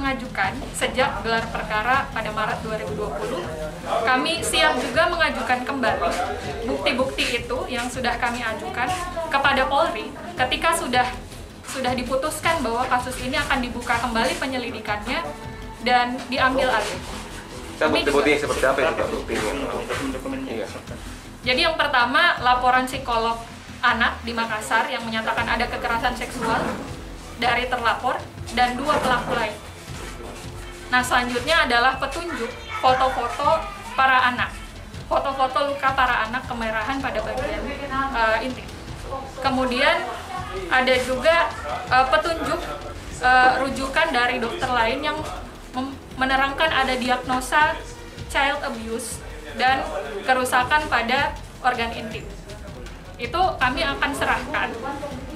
mengajukan sejak gelar perkara pada Maret 2020. Kami siap juga mengajukan kembali bukti-bukti itu yang sudah kami ajukan kepada Polri ketika sudah diputuskan bahwa kasus ini akan dibuka kembali penyelidikannya dan diambil alih. Bukti-bukti seperti apa itu Pak? Iya. Jadi yang pertama, laporan psikolog anak di Makassar yang menyatakan ada kekerasan seksual dari terlapor dan 2 pelaku lain. Nah, selanjutnya adalah petunjuk foto-foto para anak. Foto-foto luka para anak kemerahan pada bagian intim. Kemudian ada juga petunjuk rujukan dari dokter lain yang menerangkan ada diagnosa child abuse dan kerusakan pada organ intim. Itu kami akan serahkan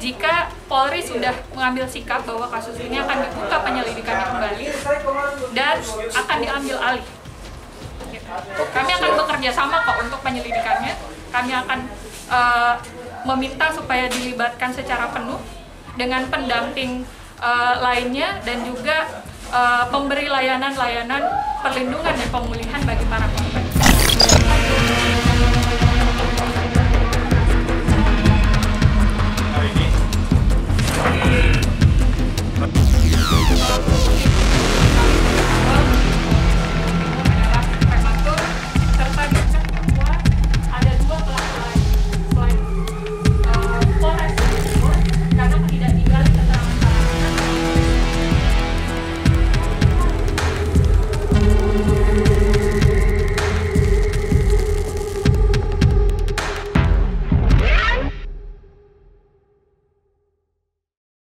jika Polri sudah mengambil sikap bahwa kasus ini akan dibuka penyelidikannya kembali dan akan diambil alih. Kami akan bekerja sama kok untuk penyelidikannya. Kami akan meminta supaya dilibatkan secara penuh dengan pendamping lainnya dan juga pemberi layanan perlindungan dan pemulihan bagi para korban.